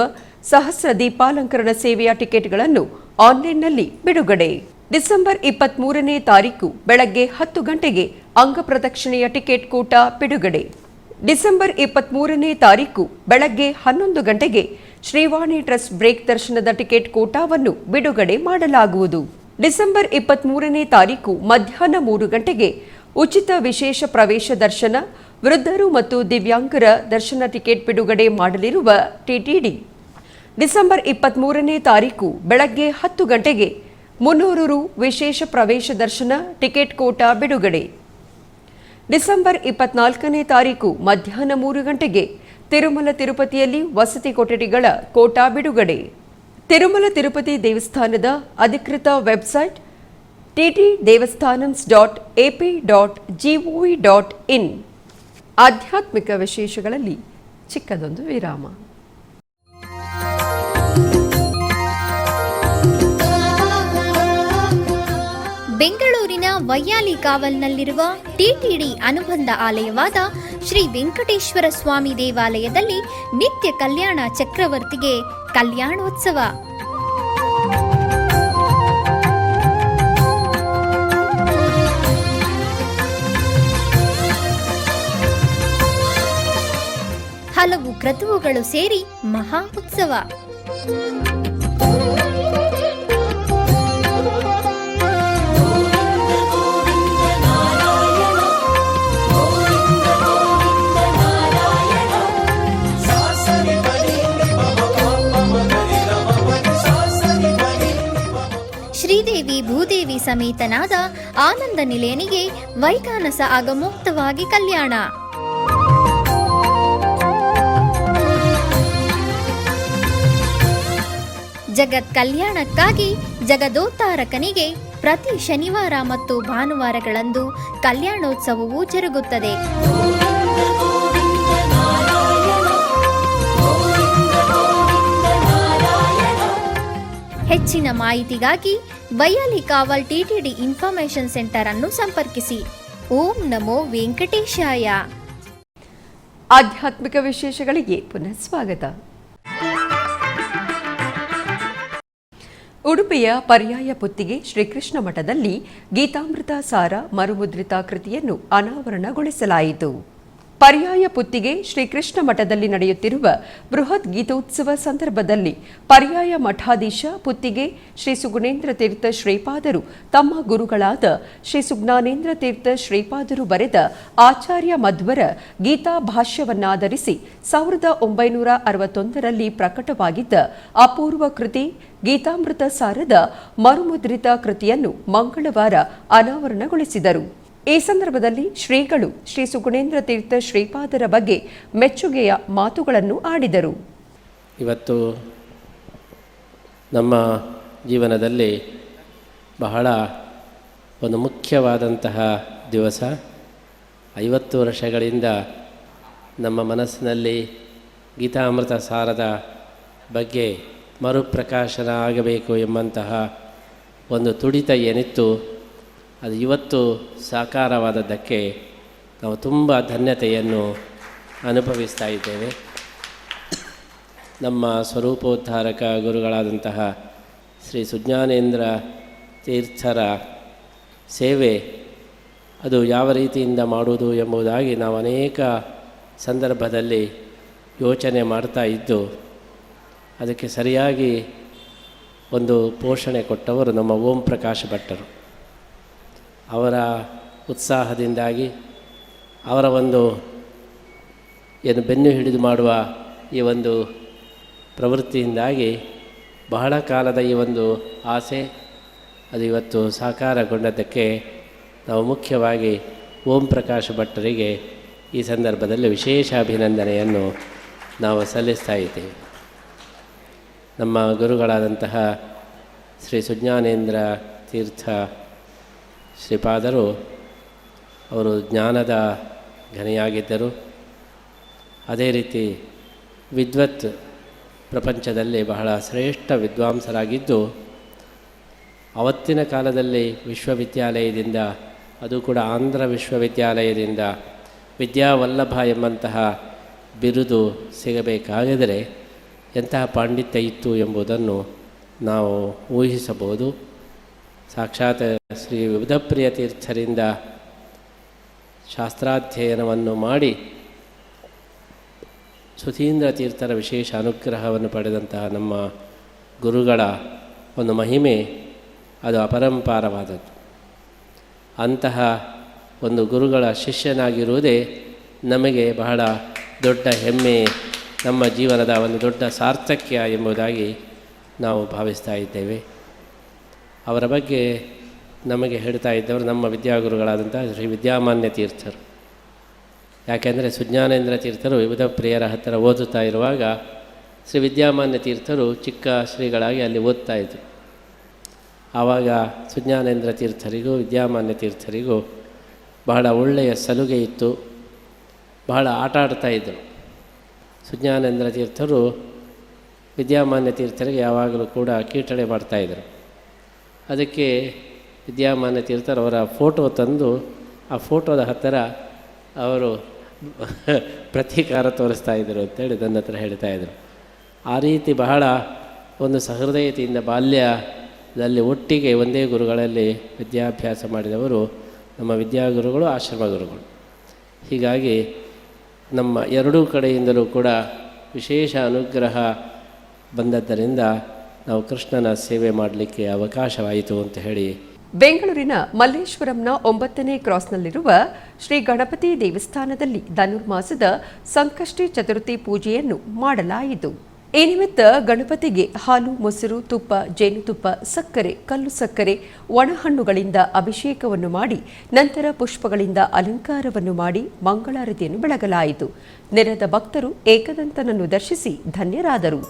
ಸಹಸ್ರ ದೀಪಾಲಂಕರಣ ಸೇವೆಯ ಟಿಕೆಟ್ಗಳನ್ನು ಆನ್ಲೈನ್ನಲ್ಲಿ ಬಿಡುಗಡೆ. ಡಿಸೆಂಬರ್ 23ನೇ ತಾರೀಕು ಬೆಳಗ್ಗೆ 10 ಗಂಟೆಗೆ ಅಂಗಪ್ರದಕ್ಷಿಣೆಯ ಟಿಕೆಟ್ ಕೂಟ ಬಿಡುಗಡೆ. ಡಿಸೆಂಬರ್ 23ನೇ ತಾರೀಕು ಬೆಳಗ್ಗೆ 11 ಗಂಟೆಗೆ ಶ್ರೀವಾಣಿ ಟ್ರಸ್ಟ್ ಬ್ರೇಕ್ ದರ್ಶನದ ಟಿಕೆಟ್ ಕೋಟಾವನ್ನು ಬಿಡುಗಡೆ ಮಾಡಲಾಗುವುದು. ಡಿಸೆಂಬರ್ 23ನೇ ತಾರೀಕು ಮಧ್ಯಾಹ್ನ 3 ಗಂಟೆಗೆ ಉಚಿತ ವಿಶೇಷ ಪ್ರವೇಶ ದರ್ಶನ, ವೃದ್ಧರು ಮತ್ತು ದಿವ್ಯಾಂಗರ ದರ್ಶನ ಟಿಕೆಟ್ ಬಿಡುಗಡೆ ಮಾಡಲಿರುವ ಟಿಟಿಡಿ. ಡಿಸೆಂಬರ್ 23ನೇ ತಾರೀಕು ಬೆಳಗ್ಗೆ 10 ಗಂಟೆಗೆ 300 ರು ವಿಶೇಷ ಪ್ರವೇಶ ದರ್ಶನ ಟಿಕೆಟ್ ಕೋಟಾ ಬಿಡುಗಡೆ. ಡಿಸೆಂಬರ್ 24ನೇ ತಾರೀಕು ಮಧ್ಯಾಹ್ನ 3 ಗಂಟೆಗೆ ತಿರುಮಲ ತಿರುಪತಿಯಲ್ಲಿ ವಸತಿ ಕೊಠಡಿಗಳ ಕೋಟಾ ಬಿಡುಗಡೆ. ತಿರುಮಲ ತಿರುಪತಿ ದೇವಸ್ಥಾನದ ಅಧಿಕೃತ ವೆಬ್ಸೈಟ್ ttdevastanams.ap.gov.in. ಆಧ್ಯಾತ್ಮಿಕ ವಿಶೇಷಗಳಲ್ಲಿ ಚಿಕ್ಕದೊಂದು ವಿರಾಮ. ಬೆಂಗಳೂರಿನ ವೈಯಾಲಿ ಕಾವಲ್ನಲ್ಲಿರುವ ಟಿಟಿಡಿ ಅನುಬಂಧ ಆಲಯವಾದ ಶ್ರೀ ವೆಂಕಟೇಶ್ವರ ಸ್ವಾಮಿ ದೇವಾಲಯದಲ್ಲಿ ನಿತ್ಯ ಕಲ್ಯಾಣ ಚಕ್ರವರ್ತಿಗೆ ಕಲ್ಯಾಣೋತ್ಸವ. ಹಲವು ಕ್ರತುವುಗಳು ಸೇರಿ ಮಹಾ ಉತ್ಸವ. ಸಮೇತನಾದ ಆನಂದ ನಿಲಯನಿಗೆ ವೈಖಾನಸ ಆಗಮೋಕ್ತವಾಗಿ ಕಲ್ಯಾಣ. ಜಗತ್ ಕಲ್ಯಾಣಕ್ಕಾಗಿ ಜಗದೋದ್ಧಾರಕನಿಗೆ ಪ್ರತಿ ಶನಿವಾರ ಮತ್ತು ಭಾನುವಾರಗಳಂದು ಕಲ್ಯಾಣೋತ್ಸವವು ಜರುಗುತ್ತದೆ. ಹೆಚ್ಚಿನ ಮಾಹಿತಿಗಾಗಿ ವೈಯಾಲಿ ಕಾವಲ್ ಟಿಟಿಡಿ ಇನ್ಫಾರ್ಮೇಶನ್ ಸೆಂಟರ್ ಅನ್ನು ಸಂಪರ್ಕಿಸಿ. ಓಂ ನಮೋ ವೆಂಕಟೇಶಾಯ. ಆಧ್ಯಾತ್ಮಿಕ ವಿಶೇಷಗಳಿಗೆ ಪುನಃ ಸ್ವಾಗತ. ಉಡುಪಿಯ ಪರ್ಯಾಯ ಪುತ್ತಿಗೆ ಶ್ರೀಕೃಷ್ಣ ಮಠದಲ್ಲಿ ಗೀತಾಮೃತ ಸಾರ ಮರುಮುದ್ರಿತ ಕೃತಿಯನ್ನು ಅನಾವರಣಗೊಳಿಸಲಾಯಿತು. ಪರ್ಯಾಯ ಪುತ್ತಿಗೆ ಶ್ರೀಕೃಷ್ಣ ಮಠದಲ್ಲಿ ನಡೆಯುತ್ತಿರುವ ಬೃಹತ್ ಗೀತೋತ್ಸವ ಸಂದರ್ಭದಲ್ಲಿ ಪರ್ಯಾಯ ಮಠಾಧೀಶ ಪುತ್ತಿಗೆ ಶ್ರೀ ಸುಗುಣೇಂದ್ರ ತೀರ್ಥ ಶ್ರೀಪಾದರು ತಮ್ಮ ಗುರುಗಳಾದ ಶ್ರೀ ಸುಜ್ಞಾನೇಂದ್ರ ತೀರ್ಥ ಶ್ರೀಪಾದರು ಬರೆದ ಆಚಾರ್ಯ ಮಧ್ವರ ಗೀತಾ ಭಾಷ್ಯವನ್ನಾಧರಿಸಿ 1961ರಲ್ಲಿ ಪ್ರಕಟವಾಗಿದ್ದ ಅಪೂರ್ವ ಕೃತಿ ಗೀತಾಮೃತ ಸಾರದ ಮರುಮುದ್ರಿತ ಕೃತಿಯನ್ನು ಮಂಗಳವಾರ ಅನಾವರಣಗೊಳಿಸಿದರು. ಈ ಸಂದರ್ಭದಲ್ಲಿ ಶ್ರೀಗಳು ಶ್ರೀ ಸುಗುಣೇಂದ್ರ ತೀರ್ಥ ಶ್ರೀಪಾದರ ಬಗ್ಗೆ ಮೆಚ್ಚುಗೆಯ ಮಾತುಗಳನ್ನು ಆಡಿದರು. ಇವತ್ತು ನಮ್ಮ ಜೀವನದಲ್ಲಿ ಬಹಳ ಒಂದು ಮುಖ್ಯವಾದಂತಹ ದಿವಸ. 50 ವರ್ಷಗಳಿಂದ ನಮ್ಮ ಮನಸ್ಸಿನಲ್ಲಿ ಗೀತಾಮೃತ ಸಾರದ ಬಗ್ಗೆ ಮರುಪ್ರಕಾಶನ ಆಗಬೇಕು ಎಂಬಂತಹ ಒಂದು ತುಡಿತ ಏನಿತ್ತು, ಅದು ಇವತ್ತು ಸಾಕಾರವಾದದ್ದಕ್ಕೆ ನಾವು ತುಂಬ ಧನ್ಯತೆಯನ್ನು ಅನುಭವಿಸ್ತಾ ಇದ್ದೇವೆ. ನಮ್ಮ ಸ್ವರೂಪೋದ್ಧಾರಕ ಗುರುಗಳಾದಂತಹ ಶ್ರೀ ಸುಜ್ಞಾನೇಂದ್ರ ತೀರ್ಥರ ಸೇವೆ ಅದು ಯಾವ ರೀತಿಯಿಂದ ಮಾಡುವುದು ಎಂಬುದಾಗಿ ನಾವು ಅನೇಕ ಸಂದರ್ಭದಲ್ಲಿ ಯೋಚನೆ ಮಾಡ್ತಾ ಇದ್ದು, ಅದಕ್ಕೆ ಸರಿಯಾಗಿ ಒಂದು ಪೋಷಣೆ ಕೊಟ್ಟವರು ನಮ್ಮ ಓಂ ಪ್ರಕಾಶ್ ಭಟ್ಟರು. ಅವರ ಉತ್ಸಾಹದಿಂದಾಗಿ, ಅವರ ಒಂದು ಏನು ಬೆನ್ನು ಹಿಡಿದು ಮಾಡುವ ಈ ಒಂದು ಪ್ರವೃತ್ತಿಯಿಂದಾಗಿ ಬಹಳ ಕಾಲದ ಈ ಒಂದು ಆಸೆ ಅದು ಇವತ್ತು ಸಾಕಾರಗೊಂಡದ್ದಕ್ಕೆ ನಾವು ಮುಖ್ಯವಾಗಿ ಓಂ ಪ್ರಕಾಶ್ ಭಟ್ಟರಿಗೆ ಈ ಸಂದರ್ಭದಲ್ಲಿ ವಿಶೇಷ ಅಭಿನಂದನೆಯನ್ನು ನಾವು ಸಲ್ಲಿಸ್ತಾ ಇದ್ದೇವೆ. ನಮ್ಮ ಗುರುಗಳಾದಂತಹ ಶ್ರೀ ಸುಜ್ಞಾನೇಂದ್ರ ತೀರ್ಥ ಶ್ರೀಪಾದರು ಅವರು ಜ್ಞಾನದ ಘನಿಯಾಗಿದ್ದರು. ಅದೇ ರೀತಿ ವಿದ್ವತ್ ಪ್ರಪಂಚದಲ್ಲಿ ಬಹಳ ಶ್ರೇಷ್ಠ ವಿದ್ವಾಂಸರಾಗಿದ್ದು, ಅವತ್ತಿನ ಕಾಲದಲ್ಲಿ ವಿಶ್ವವಿದ್ಯಾಲಯದಿಂದ, ಅದು ಕೂಡ ಆಂಧ್ರ ವಿಶ್ವವಿದ್ಯಾಲಯದಿಂದ ವಿದ್ಯಾವಲ್ಲಭ ಎಂಬಂತಹ ಬಿರುದು ಸಿಗಬೇಕಾದರೆ ಎಂತಹ ಪಾಂಡಿತ್ಯ ಇತ್ತು ಎಂಬುದನ್ನು ನಾವು ಊಹಿಸಬಹುದು. ಸಾಕ್ಷಾತ್ ಶ್ರೀ ವಿಬುಧಪ್ರಿಯ ತೀರ್ಥರಿಂದ ಶಾಸ್ತ್ರಾಧ್ಯಯನವನ್ನು ಮಾಡಿ ಸುಧೀಂದ್ರ ತೀರ್ಥರ ವಿಶೇಷ ಅನುಗ್ರಹವನ್ನು ಪಡೆದಂತಹ ನಮ್ಮ ಗುರುಗಳ ಒಂದು ಮಹಿಮೆ ಅದು ಅಪರಂಪಾರವಾದದ್ದು. ಅಂತಹ ಒಂದು ಗುರುಗಳ ಶಿಷ್ಯನಾಗಿರುವುದೇ ನಮಗೆ ಬಹಳ ದೊಡ್ಡ ಹೆಮ್ಮೆ, ನಮ್ಮ ಜೀವನದ ಒಂದು ದೊಡ್ಡ ಸಾರ್ಥಕ್ಯ ಎಂಬುದಾಗಿ ನಾವು ಭಾವಿಸ್ತಾ ಇದ್ದೇವೆ. ಅವರ ಬಗ್ಗೆ ನಮಗೆ ಹೇಳ್ತಾ ಇದ್ದವರು ನಮ್ಮ ವಿದ್ಯಾಗುರುಗಳಾದಂಥ ಶ್ರೀ ವಿದ್ಯಾಮಾನ್ಯ ತೀರ್ಥರು. ಯಾಕೆಂದರೆ ಸುಜ್ಞಾನೇಂದ್ರ ತೀರ್ಥರು ವಿವಿಧ ಪ್ರಿಯರ ಹತ್ತಿರ ಓದುತ್ತಾ ಇರುವಾಗ ಶ್ರೀ ವಿದ್ಯಾಮಾನ್ಯ ತೀರ್ಥರು ಚಿಕ್ಕ ಶ್ರೀಗಳಾಗಿ ಅಲ್ಲಿ ಓದ್ತಾ ಇದ್ದರು. ಆವಾಗ ಸುಜ್ಞಾನೇಂದ್ರ ತೀರ್ಥರಿಗೂ ವಿದ್ಯಾಮಾನ್ಯ ತೀರ್ಥರಿಗೂ ಬಹಳ ಒಳ್ಳೆಯ ಸಲುಗೆ ಇತ್ತು, ಬಹಳ ಆಟ ಆಡ್ತಾಯಿದ್ದರು. ಸುಜ್ಞಾನೇಂದ್ರ ತೀರ್ಥರು ವಿದ್ಯಾಮಾನ್ಯ ತೀರ್ಥರಿಗೆ ಯಾವಾಗಲೂ ಕೂಡ ಕೀಟಳೆ ಮಾಡ್ತಾಯಿದ್ರು. ಅದಕ್ಕೆ ವಿದ್ಯಾಮಾನ್ಯ ತೀರ್ಥರು ಅವರ ಫೋಟೋ ತಂದು ಆ ಫೋಟೋದ ಹತ್ತಿರ ಅವರು ಪ್ರತೀಕಾರ ತೋರಿಸ್ತಾ ಇದ್ದರು ಅಂತೇಳಿ ನನ್ನ ಹತ್ರ ಹೇಳ್ತಾಯಿದ್ರು. ಆ ರೀತಿ ಬಹಳ ಒಂದು ಸಹೃದಯತೆಯಿಂದ ಬಾಲ್ಯದಲ್ಲಿ ಒಟ್ಟಿಗೆ ಒಂದೇ ಗುರುಗಳಲ್ಲಿ ವಿದ್ಯಾಭ್ಯಾಸ ಮಾಡಿದವರು ನಮ್ಮ ವಿದ್ಯಾಗುರುಗಳು, ಆಶ್ರಮ ಗುರುಗಳು. ಹೀಗಾಗಿ ನಮ್ಮ ಎರಡೂ ಕಡೆಯಿಂದಲೂ ಕೂಡ ವಿಶೇಷ ಅನುಗ್ರಹ ಬಂದದ್ದರಿಂದ ನಾವು ಕೃಷ್ಣನ ಸೇವೆ ಮಾಡಲಿಕ್ಕೆ ಅವಕಾಶವಾಯಿತು ಅಂತ ಹೇಳಿ. ಬೆಂಗಳೂರಿನ ಮಲ್ಲೇಶ್ವರಂನ 9ನೇ ಕ್ರಾಸ್ನಲ್ಲಿರುವ ಶ್ರೀ ಗಣಪತಿ ದೇವಸ್ಥಾನದಲ್ಲಿ ಧನುರ್ಮಾಸದ ಸಂಕಷ್ಟಿ ಚತುರ್ಥಿ ಪೂಜೆಯನ್ನು ಮಾಡಲಾಯಿತು. ಈ ನಿಮಿತ್ತ ಗಣಪತಿಗೆ ಹಾಲು, ಮೊಸರು, ತುಪ್ಪ, ಜೇನುತುಪ್ಪ, ಸಕ್ಕರೆ, ಕಲ್ಲು ಸಕ್ಕರೆ, ಒಣಹಣ್ಣುಗಳಿಂದ ಅಭಿಷೇಕವನ್ನು ಮಾಡಿ ನಂತರ ಪುಷ್ಪಗಳಿಂದ ಅಲಂಕಾರವನ್ನು ಮಾಡಿ ಮಂಗಳಾರತಿಯನ್ನು ಬೆಳಗಲಾಯಿತು. ನೆರೆದ ಭಕ್ತರು ಏಕದಂತನನ್ನು ದರ್ಶಿಸಿ ಧನ್ಯರಾದರು.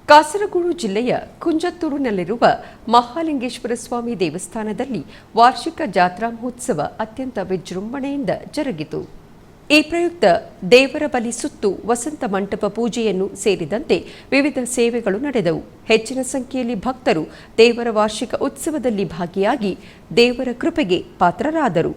ಕಾಸರಗೋಡು ಜಿಲ್ಲೆಯ ಕುಂಜತ್ತೂರಿನಲ್ಲಿರುವ ಮಹಾಲಿಂಗೇಶ್ವರ ಸ್ವಾಮಿ ದೇವಸ್ಥಾನದಲ್ಲಿ ವಾರ್ಷಿಕ ಜಾತ್ರಾ ಮಹೋತ್ಸವ ಅತ್ಯಂತ ವಿಜೃಂಭಣೆಯಿಂದ ಜರುಗಿತು. ಈ ಪ್ರಯುಕ್ತ ದೇವರ ಬಲಿ ಸುತ್ತು, ವಸಂತ ಮಂಟಪ ಪೂಜೆಯನ್ನು ಸೇರಿದಂತೆ ವಿವಿಧ ಸೇವೆಗಳು ನಡೆದವು. ಹೆಚ್ಚಿನ ಸಂಖ್ಯೆಯಲ್ಲಿ ಭಕ್ತರು ದೇವರ ವಾರ್ಷಿಕ ಉತ್ಸವದಲ್ಲಿ ಭಾಗಿಯಾಗಿ ದೇವರ ಕೃಪೆಗೆ ಪಾತ್ರರಾದರು.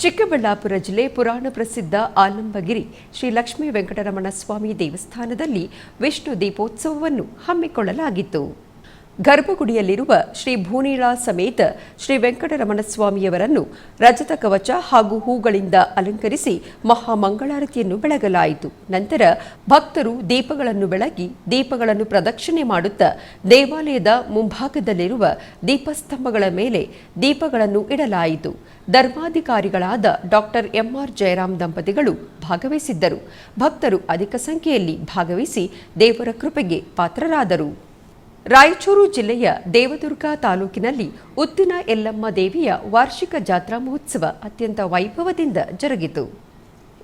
ಚಿಕ್ಕಬಳ್ಳಾಪುರ ಜಿಲ್ಲೆ ಪುರಾಣ ಪ್ರಸಿದ್ಧ ಆಲಂಬಗಿರಿ ಶ್ರೀ ಲಕ್ಷ್ಮೀ ವೆಂಕಟರಮಣ ಸ್ವಾಮಿ ದೇವಸ್ಥಾನದಲ್ಲಿ ವಿಷ್ಣು ದೀಪೋತ್ಸವವನ್ನು ಹಮ್ಮಿಕೊಳ್ಳಲಾಗಿತ್ತು. ಗರ್ಭಗುಡಿಯಲ್ಲಿರುವ ಶ್ರೀ ಭೂನೀಳಾ ಸಮೇತ ಶ್ರೀ ವೆಂಕಟರಮಣ ಸ್ವಾಮಿಯವರನ್ನು ರಜತ ಕವಚ ಹಾಗೂ ಹೂಗಳಿಂದ ಅಲಂಕರಿಸಿ ಮಹಾಮಂಗಳಾರತಿಯನ್ನು ಬೆಳಗಲಾಯಿತು. ನಂತರ ಭಕ್ತರು ದೀಪಗಳನ್ನು ಬೆಳಗಿ ದೀಪಗಳನ್ನು ಪ್ರದಕ್ಷಿಣೆ ಮಾಡುತ್ತಾ ದೇವಾಲಯದ ಮುಂಭಾಗದಲ್ಲಿರುವ ದೀಪಸ್ತಂಭಗಳ ಮೇಲೆ ದೀಪಗಳನ್ನು ಇಡಲಾಯಿತು. ಧರ್ಮಾಧಿಕಾರಿಗಳಾದ ಡಾಕ್ಟರ್ ಎಂಆರ್ ಜಯರಾಮ್ ದಂಪತಿಗಳು ಭಾಗವಹಿಸಿದ್ದರು. ಭಕ್ತರು ಅಧಿಕ ಸಂಖ್ಯೆಯಲ್ಲಿ ಭಾಗವಹಿಸಿ ದೇವರ ಕೃಪೆಗೆ ಪಾತ್ರರಾದರು. ರಾಯಚೂರು ಜಿಲ್ಲೆಯ ದೇವದುರ್ಗ ತಾಲೂಕಿನಲ್ಲಿ ಉತ್ತಿನ ಯಲ್ಲಮ್ಮ ದೇವಿಯ ವಾರ್ಷಿಕ ಜಾತ್ರಾ ಮಹೋತ್ಸವ ಅತ್ಯಂತ ವೈಭವದಿಂದ ಜರುಗಿತು.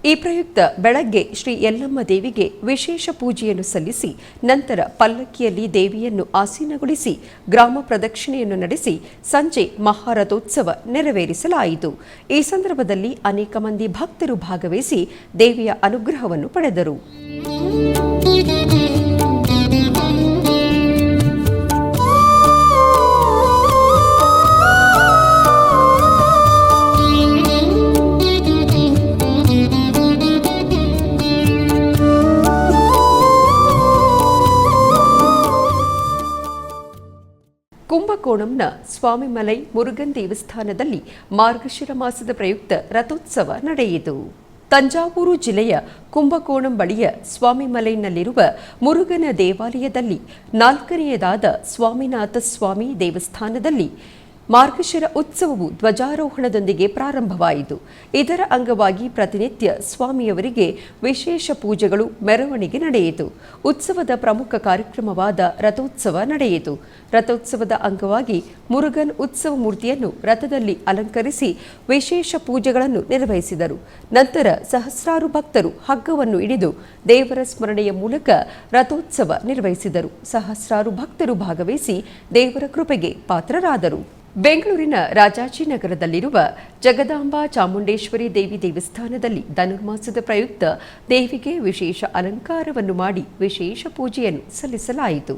ಈ ಪ್ರಯುಕ್ತ ಬೆಳಗ್ಗೆ ಶ್ರೀ ಯಲ್ಲಮ್ಮ ದೇವಿಗೆ ವಿಶೇಷ ಪೂಜೆಯನ್ನು ಸಲ್ಲಿಸಿ ನಂತರ ಪಲ್ಲಕ್ಕಿಯಲ್ಲಿ ದೇವಿಯನ್ನು ಆಸೀನಗೊಳಿಸಿ ಗ್ರಾಮ ಪ್ರದಕ್ಷಿಣೆಯನ್ನು ನಡೆಸಿ ಸಂಜೆ ಮಹಾರಥೋತ್ಸವ ನೆರವೇರಿಸಲಾಯಿತು. ಈ ಸಂದರ್ಭದಲ್ಲಿ ಅನೇಕ ಮಂದಿ ಭಕ್ತರು ಭಾಗವಹಿಸಿ ದೇವಿಯ ಅನುಗ್ರಹವನ್ನು ಪಡೆದರು. ಕುಂಭಕೋಣಂನ ಸ್ವಾಮಿಮಲೈ ಮುರುಗನ್ ದೇವಸ್ಥಾನದಲ್ಲಿ ಮಾರ್ಗಶಿರ ಮಾಸದ ಪ್ರಯುಕ್ತ ರಥೋತ್ಸವ ನಡೆಯಿತು. ತಂಜಾವೂರು ಜಿಲ್ಲೆಯ ಕುಂಭಕೋಣಂ ಬಳಿಯ ಸ್ವಾಮಿಮಲೈನಲ್ಲಿರುವ ಮುರುಗನ ದೇವಾಲಯದಲ್ಲಿ 4ನೆಯದಾದ ಸ್ವಾಮಿನಾಥ ಸ್ವಾಮಿ ದೇವಸ್ಥಾನದಲ್ಲಿ ಮಾರ್ಗಶಿರ ಉತ್ಸವವು ಧ್ವಜಾರೋಹಣದೊಂದಿಗೆ ಪ್ರಾರಂಭವಾಯಿತು. ಇದರ ಅಂಗವಾಗಿ ಪ್ರತಿನಿತ್ಯ ಸ್ವಾಮಿಯವರಿಗೆ ವಿಶೇಷ ಪೂಜೆಗಳು, ಮೆರವಣಿಗೆ ನಡೆಯಿತು. ಉತ್ಸವದ ಪ್ರಮುಖ ಕಾರ್ಯಕ್ರಮವಾದ ರಥೋತ್ಸವ ನಡೆಯಿತು. ರಥೋತ್ಸವದ ಅಂಗವಾಗಿ ಮುರುಗನ್ ಉತ್ಸವ ಮೂರ್ತಿಯನ್ನು ರಥದಲ್ಲಿ ಅಲಂಕರಿಸಿ ವಿಶೇಷ ಪೂಜೆಗಳನ್ನು ನಿರ್ವಹಿಸಿದರು. ನಂತರ ಸಹಸ್ರಾರು ಭಕ್ತರು ಹಗ್ಗವನ್ನು ಹಿಡಿದು ದೇವರ ಸ್ಮರಣೆಯ ಮೂಲಕ ರಥೋತ್ಸವ ನಿರ್ವಹಿಸಿದರು. ಸಹಸ್ರಾರು ಭಕ್ತರು ಭಾಗವಹಿಸಿ ದೇವರ ಕೃಪೆಗೆ ಪಾತ್ರರಾದರು. ಬೆಂಗಳೂರಿನ ರಾಜಾಜಿನಗರದಲ್ಲಿರುವ ಜಗದಾಂಬಾ ಚಾಮುಂಡೇಶ್ವರಿ ದೇವಿ ದೇವಸ್ಥಾನದಲ್ಲಿ ಧನುರ್ಮಾಸದ ಪ್ರಯುಕ್ತ ದೇವಿಗೆ ವಿಶೇಷ ಅಲಂಕಾರವನ್ನು ಮಾಡಿ ವಿಶೇಷ ಪೂಜೆಯನ್ನು ಸಲ್ಲಿಸಲಾಯಿತು.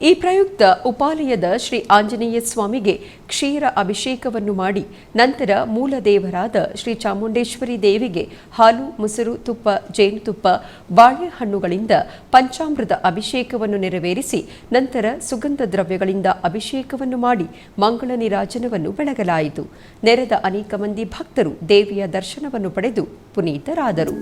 ಈ ಪ್ರಯುಕ್ತ ಉಪಾಲಯದ ಶ್ರೀ ಆಂಜನೇಯ ಸ್ವಾಮಿಗೆ ಕ್ಷೀರ ಅಭಿಷೇಕವನ್ನು ಮಾಡಿ ನಂತರ ಮೂಲ ದೇವರಾದ ಶ್ರೀ ಚಾಮುಂಡೇಶ್ವರಿ ದೇವಿಗೆ ಹಾಲು, ಮೊಸರು, ತುಪ್ಪ, ಜೇನುತುಪ್ಪ, ಬಾಳೆಹಣ್ಣುಗಳಿಂದ ಪಂಚಾಮೃತ ಅಭಿಷೇಕವನ್ನು ನೆರವೇರಿಸಿ ನಂತರ ಸುಗಂಧ ದ್ರವ್ಯಗಳಿಂದ ಅಭಿಷೇಕವನ್ನು ಮಾಡಿ ಮಂಗಳ ನೀರಾಜನವನ್ನು ಬೆಳಗಲಾಯಿತು. ನೆರೆದ ಅನೇಕ ಮಂದಿ ಭಕ್ತರು ದೇವಿಯ ದರ್ಶನವನ್ನು ಪಡೆದು ಪುನೀತರಾದರು.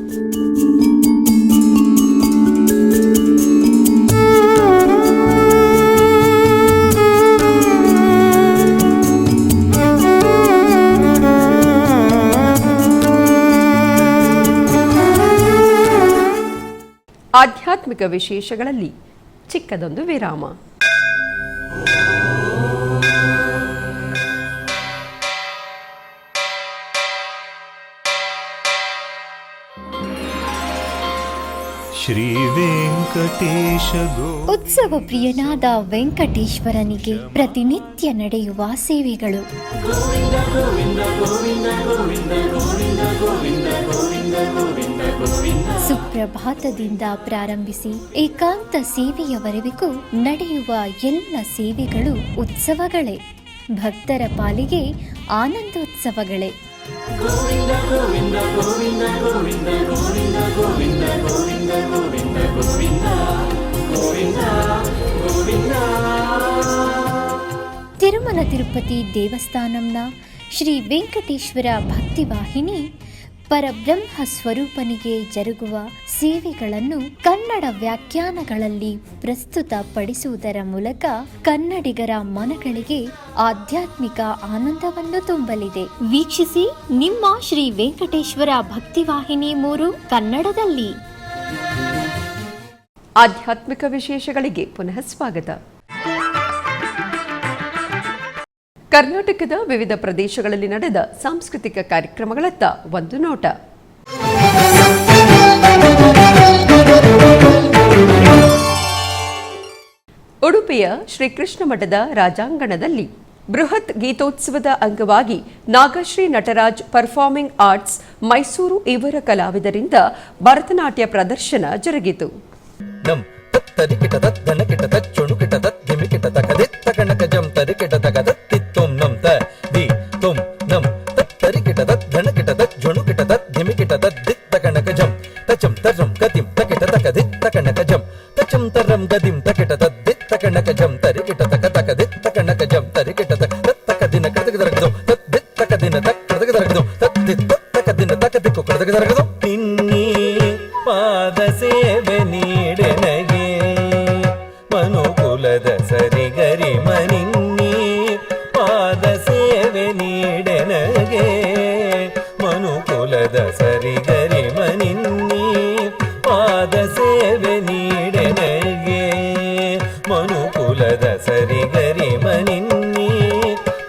ಆಧ್ಯಾತ್ಮಿಕ ವಿಶೇಷಗಳಲ್ಲಿ ಚಿಕ್ಕದೊಂದು ವಿರಾಮ. ಶ್ರೀ ವೆಂಕಟೇಶ ಉತ್ಸವ ಪ್ರಿಯನಾದ ವೆಂಕಟೇಶ್ವರನಿಗೆ ಪ್ರತಿನಿತ್ಯ ನಡೆಯುವ ಸೇವೆಗಳು. ಸುಪ್ರಭಾತದಿಂದ ಪ್ರಾರಂಭಿಸಿ ಏಕಾಂತ ಸೇವೆಯವರೆಗೂ ನಡೆಯುವ ಎಲ್ಲ ಸೇವೆಗಳು ಉತ್ಸವಗಳೇ. ಭಕ್ತರ ಪಾಲಿಗೆ ಆನಂದೋತ್ಸವಗಳೇ. ತಿರುಮಲ ತಿರುಪತಿ ದೇವಸ್ಥಾನಂನ ಶ್ರೀ ವೆಂಕಟೇಶ್ವರ ಭಕ್ತಿವಾಹಿನಿ ಪರಬ್ರಹ್ಮ ಸ್ವರೂಪನಿಗೆ ಜರುಗುವ ಸೇವೆಗಳನ್ನು ಕನ್ನಡ ವ್ಯಾಖ್ಯಾನಗಳಲ್ಲಿ ಪ್ರಸ್ತುತಪಡಿಸುವುದರ ಮೂಲಕ ಕನ್ನಡಿಗರ ಮನಗಳಿಗೆ ಆಧ್ಯಾತ್ಮಿಕ ಆನಂದವನ್ನು ತುಂಬಲಿದೆ. ವೀಕ್ಷಿಸಿ ನಿಮ್ಮ ಶ್ರೀ ವೆಂಕಟೇಶ್ವರ ಭಕ್ತಿವಾಹಿನಿ 3 ಕನ್ನಡದಲ್ಲಿ. ಆಧ್ಯಾತ್ಮಿಕ ವಿಶೇಷಗಳಿಗೆ ಪುನಃ ಸ್ವಾಗತ. ಕರ್ನಾಟಕದ ವಿವಿಧ ಪ್ರದೇಶಗಳಲ್ಲಿ ನಡೆದ ಸಾಂಸ್ಕೃತಿಕ ಕಾರ್ಯಕ್ರಮಗಳತ್ತ ಒಂದು ನೋಟ. ಉಡುಪಿಯ ಶ್ರೀಕೃಷ್ಣ ಮಠದ ರಾಜಾಂಗಣದಲ್ಲಿ ಬೃಹತ್ ಗೀತೋತ್ಸವದ ಅಂಗವಾಗಿ ನಾಗಶ್ರೀ ನಟರಾಜ್ ಪರ್ಫಾರ್ಮಿಂಗ್ ಆರ್ಟ್ಸ್ ಮೈಸೂರು ಇವರ ಕಲಾವಿದರಿಂದ ಭರತನಾಟ್ಯ ಪ್ರದರ್ಶನ ಜರುಗಿತು. ಪಾದ ಸೇವೆ ನೀಡೆನಗೆ ಮನುಕುಲದ ಸರಿಗರಿ ಮನಿನ್ನಿ ಪಾದ ಸೇವೆ ನೀಡೆನಗೆ ಮನುಕುಲದ ಸರಿಗರಿ ಮನಿನ್ನಿ ಪಾದ ಸೇವೆ ನೀಡೆನಗೆ ಮನುಕುಲದ ಸರಿಗರಿ ಮನಿನ್ನಿ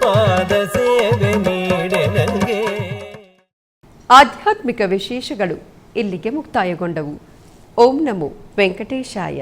ಪಾದ ಸೇವೆ ನೀಡೆನಗೆ. ಆಧ್ಯಾತ್ಮಿಕ ವಿಶೇಷಗಳು ಇಲ್ಲಿಗೆ ಮುಕ್ತಾಯಗೊಂಡವು. ಓಂ ನಮೋ ವೆಂಕಟೇಶಾಯ.